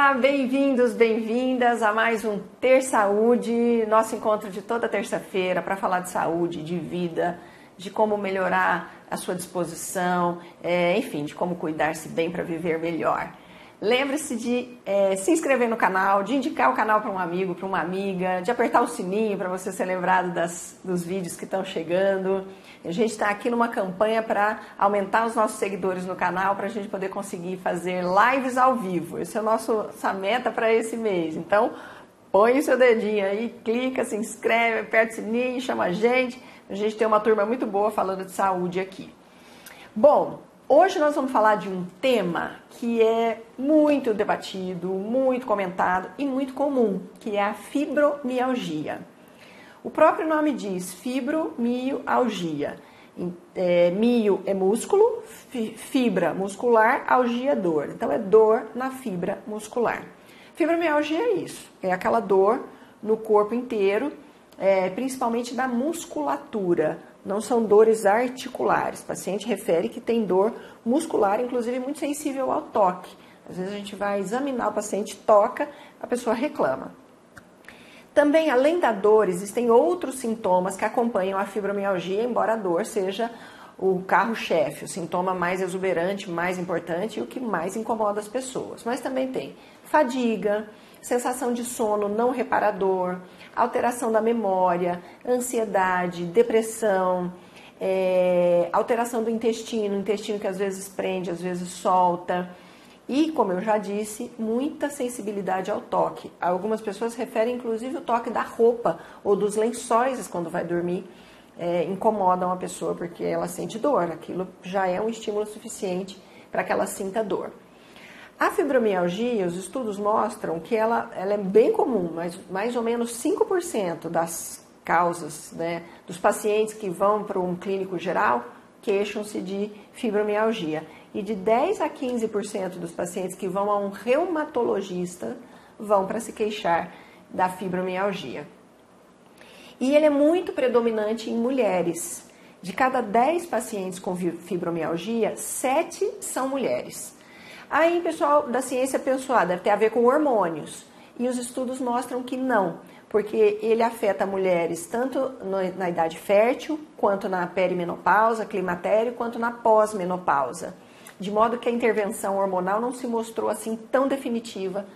Olá, bem-vindos, bem-vindas a mais um Ter Saúde, nosso encontro de toda terça-feira para falar de saúde, de vida, de como melhorar a sua disposição, enfim, de como cuidar-se bem para viver melhor. Lembre-se de se inscrever no canal, de indicar o canal para um amigo, para uma amiga, de apertar o sininho para você ser lembrado dos vídeos que estão chegando. A gente está aqui numa campanha para aumentar os nossos seguidores no canal, para a gente poder conseguir fazer lives ao vivo. Essa é nossa meta para esse mês. Então, põe o seu dedinho aí, clica, se inscreve, aperta o sininho, chama a gente. A gente tem uma turma muito boa falando de saúde aqui. Bom, hoje nós vamos falar de um tema que é muito debatido, muito comentado e muito comum, que é a fibromialgia. O próprio nome diz fibromialgia. Mio é músculo, fibra muscular, algia dor. Então é dor na fibra muscular. Fibromialgia é isso, é aquela dor no corpo inteiro, principalmente da musculatura. Não são dores articulares. O paciente refere que tem dor muscular, inclusive muito sensível ao toque. Às vezes a gente vai examinar o paciente, toca, a pessoa reclama. Também, além da dor, existem outros sintomas que acompanham a fibromialgia, embora a dor seja o carro-chefe, o sintoma mais exuberante, mais importante e o que mais incomoda as pessoas. Mas também tem fadiga, sensação de sono não reparador, alteração da memória, ansiedade, depressão, alteração do intestino que às vezes prende, às vezes solta. E, como eu já disse, muita sensibilidade ao toque. Algumas pessoas referem, inclusive, o toque da roupa ou dos lençóis quando vai dormir, incomodam a pessoa porque ela sente dor. Aquilo já é um estímulo suficiente para que ela sinta dor. A fibromialgia, os estudos mostram que ela é bem comum, mas mais ou menos 5% das causas, dos pacientes que vão para um clínico geral queixam-se de fibromialgia. E de 10 a 15% dos pacientes que vão a um reumatologista vão para se queixar da fibromialgia. E ele é muito predominante em mulheres. De cada 10 pacientes com fibromialgia, 7 são mulheres. Aí o pessoal da ciência pensou, deve ter a ver com hormônios. E os estudos mostram que não, porque ele afeta mulheres tanto na idade fértil, quanto na perimenopausa, climatério, quanto na pós-menopausa. De modo que a intervenção hormonal não se mostrou assim tão definitiva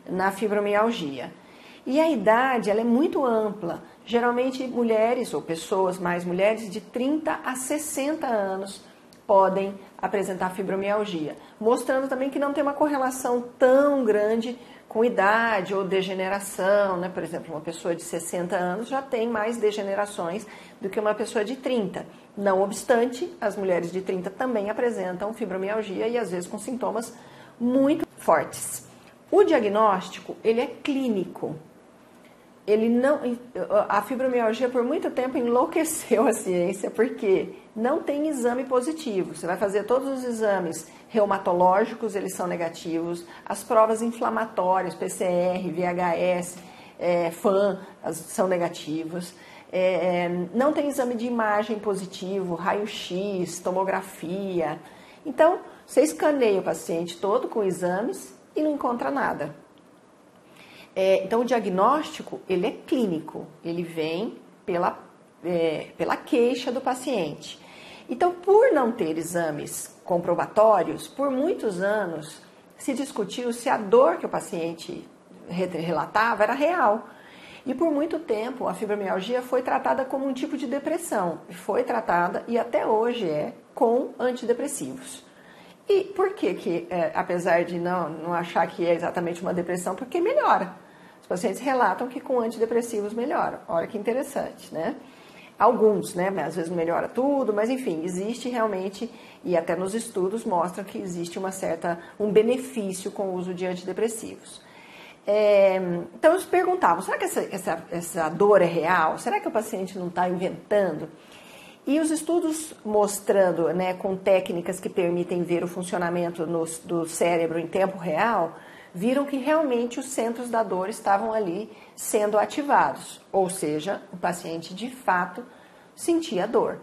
na fibromialgia. E a idade, ela é muito ampla. Geralmente mulheres ou pessoas mais mulheres de 30 a 60 anos podem apresentar fibromialgia, mostrando também que não tem uma correlação tão grande com idade ou degeneração, Por exemplo, uma pessoa de 60 anos já tem mais degenerações do que uma pessoa de 30. Não obstante, as mulheres de 30 também apresentam fibromialgia e às vezes com sintomas muito fortes. O diagnóstico, ele é clínico. A fibromialgia por muito tempo enlouqueceu a ciência porque não tem exame positivo. Você vai fazer todos os exames reumatológicos, eles são negativos. As provas inflamatórias, PCR, VHS, FAM, são negativos. Não tem exame de imagem positivo, raio-x, tomografia. Então, você escaneia o paciente todo com exames e não encontra nada. Então, o diagnóstico, ele é clínico, ele vem pela queixa do paciente. Então, por não ter exames comprobatórios, por muitos anos se discutiu se a dor que o paciente relatava era real. E por muito tempo a fibromialgia foi tratada como um tipo de depressão. Foi tratada e até hoje com antidepressivos. E por que apesar de não achar que é exatamente uma depressão, porque melhora. Os pacientes relatam que com antidepressivos melhoram. Olha que interessante, Alguns, Às vezes não melhora tudo, mas enfim, existe realmente, e até nos estudos mostram que existe um benefício com o uso de antidepressivos. Então eles perguntavam, será que essa dor é real? Será que o paciente não está inventando? E os estudos mostrando, com técnicas que permitem ver o funcionamento do cérebro em tempo real, viram que realmente os centros da dor estavam ali sendo ativados. Ou seja, o paciente de fato sentia dor.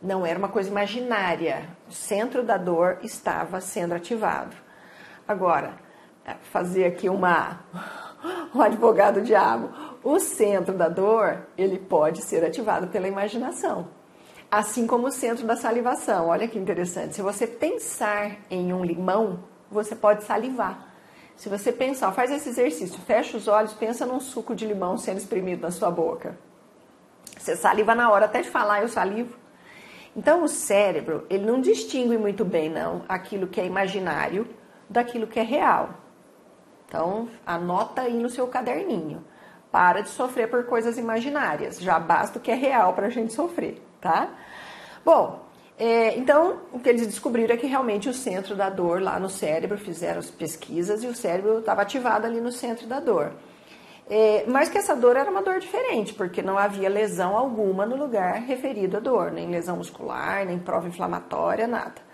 Não era uma coisa imaginária. O centro da dor estava sendo ativado. Agora, fazer aqui um advogado diabo. O centro da dor, ele pode ser ativado pela imaginação. Assim como o centro da salivação. Olha que interessante. Se você pensar em um limão, você pode salivar. Se você pensar, faz esse exercício, fecha os olhos, pensa num suco de limão sendo espremido na sua boca. Você saliva na hora, até de falar eu salivo. Então o cérebro, ele não distingue muito bem não, aquilo que é imaginário daquilo que é real. Então anota aí no seu caderninho. Para de sofrer por coisas imaginárias. Já basta o que é real para a gente sofrer, tá? Bom, então o que eles descobriram é que realmente o centro da dor lá no cérebro, fizeram as pesquisas e o cérebro estava ativado ali no centro da dor. Mas que essa dor era uma dor diferente, porque não havia lesão alguma no lugar referido à dor, nem lesão muscular, nem prova inflamatória, nada.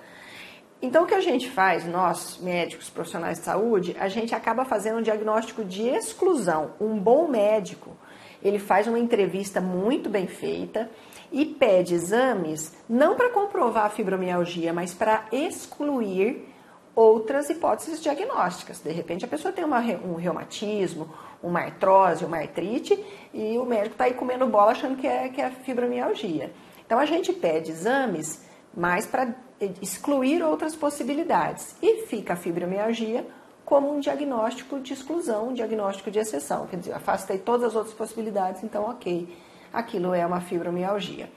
Então o que a gente faz, nós médicos profissionais de saúde, a gente acaba fazendo um diagnóstico de exclusão. Um bom médico, ele faz uma entrevista muito bem feita e pede exames, não para comprovar a fibromialgia, mas para excluir outras hipóteses diagnósticas. De repente a pessoa tem um reumatismo, uma artrose, uma artrite, e o médico está aí comendo bola achando que é fibromialgia. Então a gente pede exames mais para excluir outras possibilidades. E fica a fibromialgia como um diagnóstico de exclusão, um diagnóstico de exceção. Quer dizer, afastei todas as outras possibilidades, então ok, aquilo é uma fibromialgia.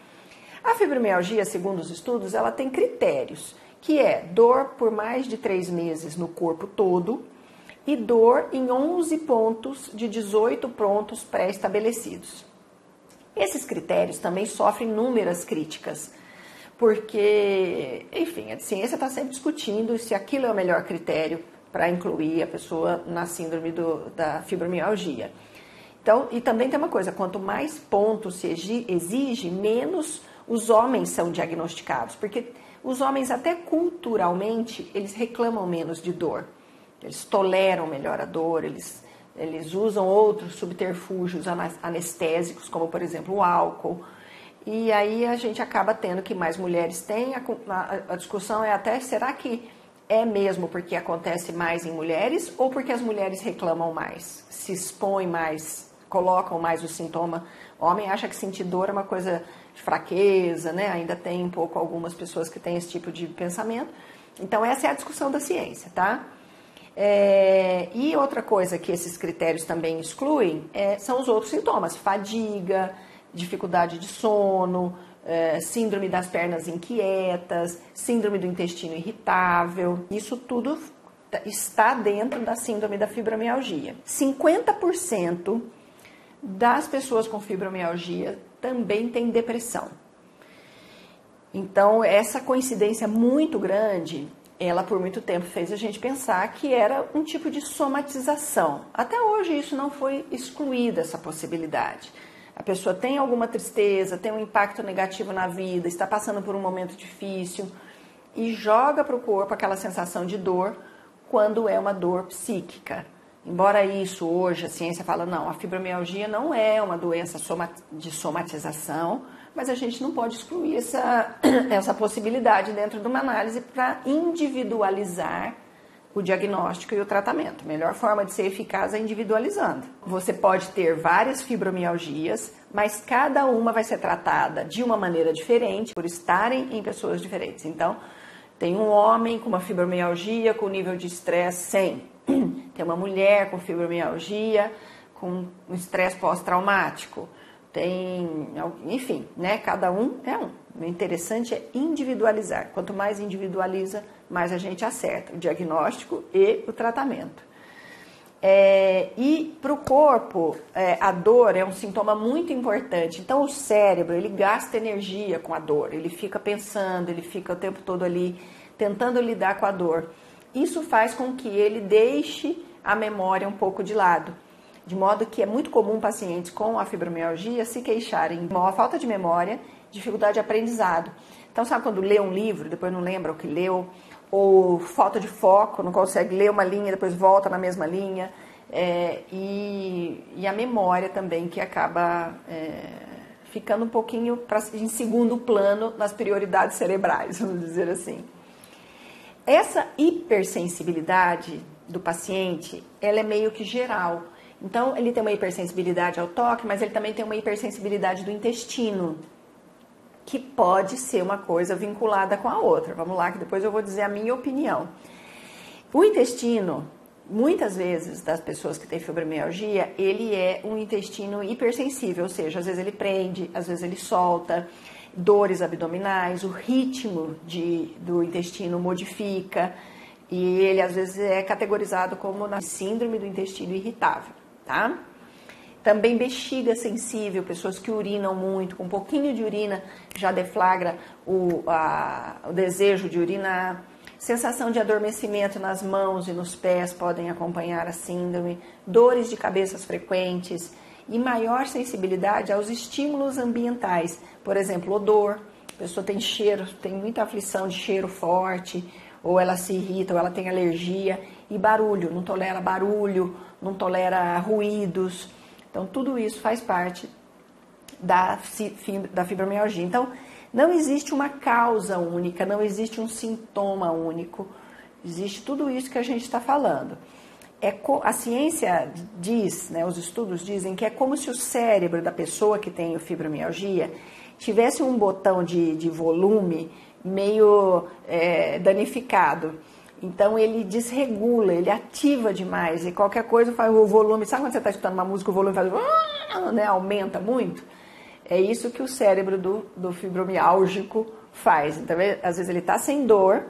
A fibromialgia, segundo os estudos, ela tem critérios, que é dor por mais de 3 meses no corpo todo e dor em 11 pontos de 18 pontos pré-estabelecidos. Esses critérios também sofrem inúmeras críticas, porque, enfim, a ciência está sempre discutindo se aquilo é o melhor critério para incluir a pessoa na síndrome da fibromialgia. Então, e também tem uma coisa, quanto mais pontos se exige, menos os homens são diagnosticados, porque os homens até culturalmente, eles reclamam menos de dor, eles toleram melhor a dor, eles usam outros subterfúgios anestésicos, como por exemplo o álcool. E aí a gente acaba tendo que mais mulheres têm, a discussão é até, será que é mesmo porque acontece mais em mulheres ou porque as mulheres reclamam mais, se expõem mais, colocam mais o sintoma? O homem acha que sentir dor é uma coisa de fraqueza, né? Ainda tem um pouco algumas pessoas que têm esse tipo de pensamento. Então essa é a discussão da ciência, tá? E outra coisa que esses critérios também excluem são os outros sintomas, fadiga, dificuldade de sono, síndrome das pernas inquietas, síndrome do intestino irritável. Isso tudo está dentro da síndrome da fibromialgia. 50% das pessoas com fibromialgia também têm depressão. Então, essa coincidência muito grande, ela por muito tempo fez a gente pensar que era um tipo de somatização. Até hoje isso não foi excluído, essa possibilidade. A pessoa tem alguma tristeza, tem um impacto negativo na vida, está passando por um momento difícil e joga para o corpo aquela sensação de dor quando é uma dor psíquica. Embora isso hoje a ciência fala, não, a fibromialgia não é uma doença de somatização, mas a gente não pode excluir essa possibilidade dentro de uma análise para individualizar o diagnóstico e o tratamento. A melhor forma de ser eficaz é individualizando. Você pode ter várias fibromialgias, mas cada uma vai ser tratada de uma maneira diferente por estarem em pessoas diferentes. Então, tem um homem com uma fibromialgia com nível de estresse 100. Tem uma mulher com fibromialgia com um estresse pós-traumático. Tem, enfim, né? Cada um é um. O interessante é individualizar. Quanto mais individualiza, mais a gente acerta o diagnóstico e o tratamento. E para o corpo, a dor é um sintoma muito importante. Então, o cérebro, ele gasta energia com a dor. Ele fica pensando, ele fica o tempo todo ali tentando lidar com a dor. Isso faz com que ele deixe a memória um pouco de lado. De modo que é muito comum pacientes com a fibromialgia se queixarem de maior falta de memória, dificuldade de aprendizado. Então, sabe quando lê um livro, depois não lembra o que leu, ou falta de foco, não consegue ler uma linha, depois volta na mesma linha, e a memória também, que acaba ficando um pouquinho em segundo plano nas prioridades cerebrais, vamos dizer assim. Essa hipersensibilidade do paciente, ela é meio que geral. Então, ele tem uma hipersensibilidade ao toque, mas ele também tem uma hipersensibilidade do intestino, que pode ser uma coisa vinculada com a outra. Vamos lá, que depois eu vou dizer a minha opinião. O intestino, muitas vezes, das pessoas que têm fibromialgia, ele é um intestino hipersensível, ou seja, às vezes ele prende, às vezes ele solta, dores abdominais, o ritmo do intestino modifica, e ele às vezes é categorizado como na síndrome do intestino irritável, tá? Também bexiga sensível, pessoas que urinam muito, com um pouquinho de urina já deflagra o desejo de urinar. Sensação de adormecimento nas mãos e nos pés podem acompanhar a síndrome. Dores de cabeças frequentes e maior sensibilidade aos estímulos ambientais. Por exemplo, odor. A pessoa tem cheiro, tem muita aflição de cheiro forte, ou ela se irrita, ou ela tem alergia. E barulho, não tolera barulho, não tolera ruídos. Então, tudo isso faz parte da fibromialgia. Então, não existe uma causa única, não existe um sintoma único. Existe tudo isso que a gente está falando. A ciência diz, né, os estudos dizem que é como se o cérebro da pessoa que tem fibromialgia tivesse um botão de volume meio danificado. Então, ele desregula, ele ativa demais e qualquer coisa faz o volume. Sabe quando você está escutando uma música, o volume faz, né, aumenta muito? É isso que o cérebro do fibromiálgico faz. Então, às vezes ele está sem dor,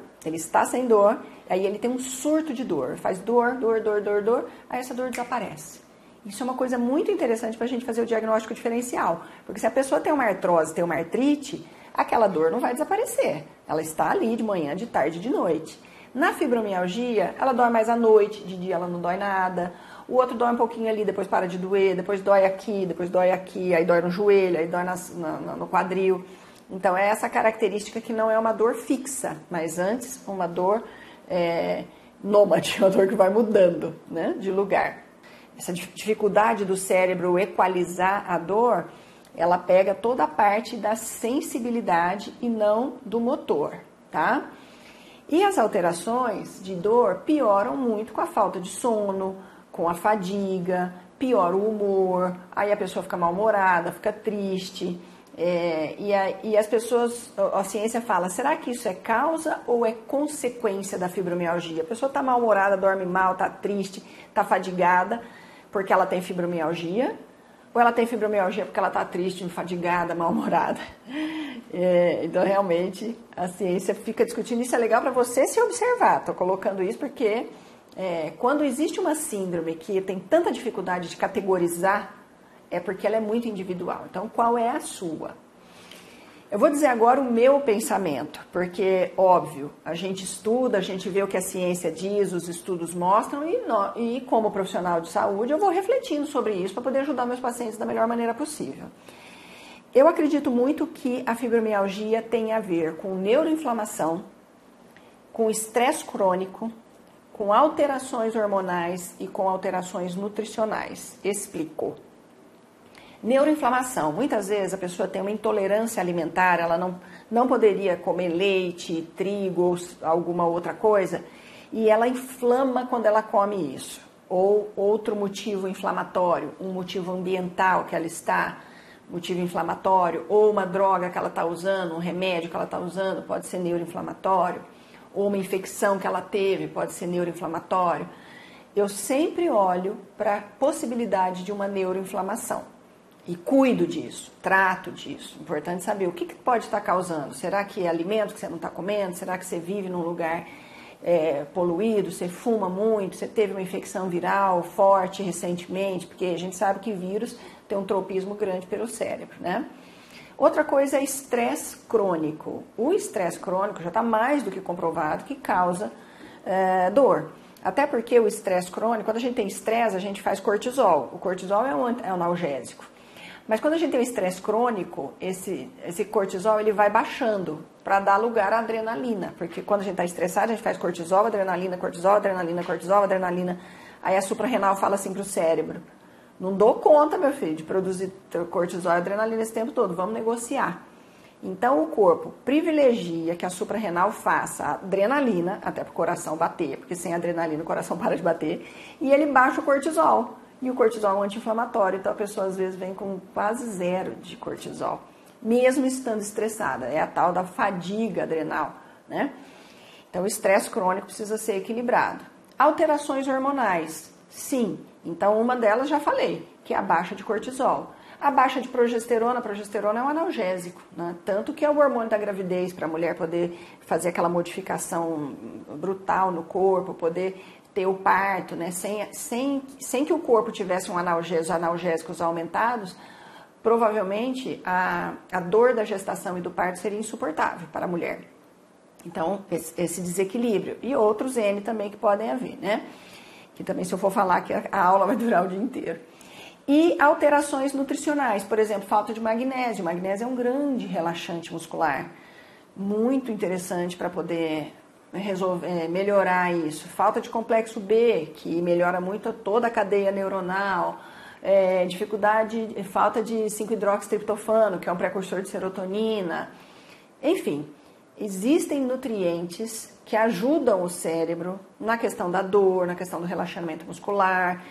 aí ele tem um surto de dor. Faz dor, aí essa dor desaparece. Isso é uma coisa muito interessante para a gente fazer o diagnóstico diferencial. Porque se a pessoa tem uma artrose, tem uma artrite, aquela dor não vai desaparecer. Ela está ali de manhã, de tarde, de noite. Na fibromialgia, ela dói mais à noite, de dia ela não dói nada. O outro dói um pouquinho ali, depois para de doer, depois dói aqui, aí dói no joelho, aí dói no quadril. Então, é essa característica que não é uma dor fixa, mas antes uma dor nômade, uma dor que vai mudando, né, de lugar. Essa dificuldade do cérebro equalizar a dor, ela pega toda a parte da sensibilidade e não do motor, tá? E as alterações de dor pioram muito com a falta de sono, com a fadiga, piora o humor, aí a pessoa fica mal-humorada, fica triste, e as pessoas, a ciência fala, será que isso é causa ou é consequência da fibromialgia? A pessoa está mal-humorada, dorme mal, está triste, está fadigada porque ela tem fibromialgia, ou ela tem fibromialgia porque ela está triste, fadigada, mal-humorada? Então, realmente, a ciência fica discutindo. Isso é legal para você se observar. Estou colocando isso porque quando existe uma síndrome que tem tanta dificuldade de categorizar, é porque ela é muito individual. Então, qual é a sua? Eu vou dizer agora o meu pensamento, porque, óbvio, a gente estuda, a gente vê o que a ciência diz, os estudos mostram, e como profissional de saúde, eu vou refletindo sobre isso para poder ajudar meus pacientes da melhor maneira possível. Eu acredito muito que a fibromialgia tem a ver com neuroinflamação, com estresse crônico, com alterações hormonais e com alterações nutricionais. Explico. Neuroinflamação. Muitas vezes a pessoa tem uma intolerância alimentar, ela não poderia comer leite, trigo ou alguma outra coisa, e ela inflama quando ela come isso. Ou outro motivo inflamatório, um motivo ambiental que ela está, motivo inflamatório, ou uma droga que ela está usando, um remédio que ela está usando, pode ser neuroinflamatório, ou uma infecção que ela teve, pode ser neuroinflamatório. Eu sempre olho para a possibilidade de uma neuroinflamação. E cuido disso, trato disso. Importante saber o que pode estar causando. Será que é alimento que você não está comendo? Será que você vive num lugar poluído? Você fuma muito? Você teve uma infecção viral forte recentemente? Porque a gente sabe que vírus tem um tropismo grande pelo cérebro, né? Outra coisa é estresse crônico. O estresse crônico já está mais do que comprovado que causa dor. Até porque o estresse crônico, quando a gente tem estresse, a gente faz cortisol. O cortisol é um analgésico. Mas quando a gente tem um estresse crônico, esse cortisol ele vai baixando para dar lugar à adrenalina. Porque quando a gente está estressado, a gente faz cortisol, adrenalina, cortisol, adrenalina, cortisol, adrenalina. Aí a suprarrenal fala assim para o cérebro, não dou conta, meu filho, de produzir cortisol e adrenalina esse tempo todo, vamos negociar. Então o corpo privilegia que a suprarrenal faça a adrenalina, até para o coração bater, porque sem adrenalina o coração para de bater, e ele baixa o cortisol. E o cortisol é um anti-inflamatório, então a pessoa às vezes vem com quase 0 de cortisol, mesmo estando estressada. É a tal da fadiga adrenal, né? Então o estresse crônico precisa ser equilibrado. Alterações hormonais, sim. Então uma delas já falei, que é a baixa de cortisol. A baixa de progesterona, a progesterona é um analgésico, né? Tanto que é o hormônio da gravidez para a mulher poder fazer aquela modificação brutal no corpo, poder ter o parto, né? Sem que o corpo tivesse analgésicos aumentados, provavelmente a dor da gestação e do parto seria insuportável para a mulher. Então, esse desequilíbrio. E outros N também que podem haver, né? Que também, se eu for falar, que a aula vai durar o dia inteiro. E alterações nutricionais, por exemplo, falta de magnésio. Magnésio é um grande relaxante muscular, muito interessante para poder melhorar isso. Falta de complexo B, que melhora muito toda a cadeia neuronal. Falta de 5-hidroxitriptofano, que é um precursor de serotonina. Enfim, existem nutrientes que ajudam o cérebro na questão da dor, na questão do relaxamento muscular,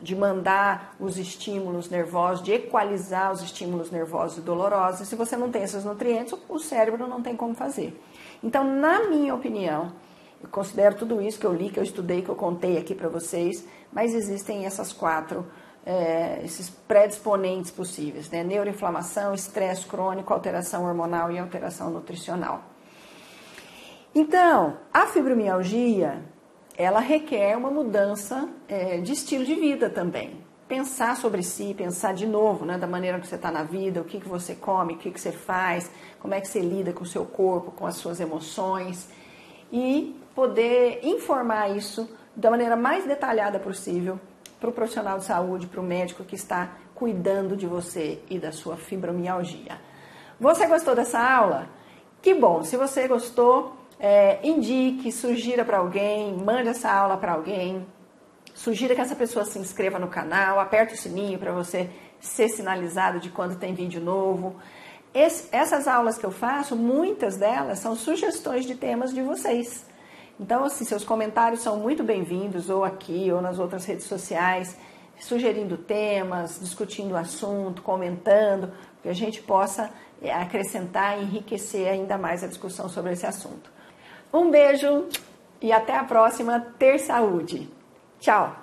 de mandar os estímulos nervosos, de equalizar os estímulos nervosos e dolorosos. E se você não tem esses nutrientes, o cérebro não tem como fazer. Então, na minha opinião, eu considero tudo isso que eu li, que eu estudei, que eu contei aqui para vocês, mas existem essas 4 esses predisponentes possíveis, né? Neuroinflamação, estresse crônico, alteração hormonal e alteração nutricional. Então, a fibromialgia, ela requer uma mudança de estilo de vida também. Pensar sobre si, pensar de novo, né, da maneira que você está na vida, o que você come, o que você faz, como é que você lida com o seu corpo, com as suas emoções, e poder informar isso da maneira mais detalhada possível para o profissional de saúde, para o médico que está cuidando de você e da sua fibromialgia. Você gostou dessa aula? Que bom! Se você gostou, indique, sugira para alguém, mande essa aula para alguém, sugira que essa pessoa se inscreva no canal, aperte o sininho para você ser sinalizado de quando tem vídeo novo. Essas aulas que eu faço, muitas delas são sugestões de temas de vocês. Então, assim, seus comentários são muito bem-vindos, ou aqui, ou nas outras redes sociais, sugerindo temas, discutindo o assunto, comentando, que a gente possa acrescentar e enriquecer ainda mais a discussão sobre esse assunto. Um beijo e até a próxima Ter Saúde. Tchau!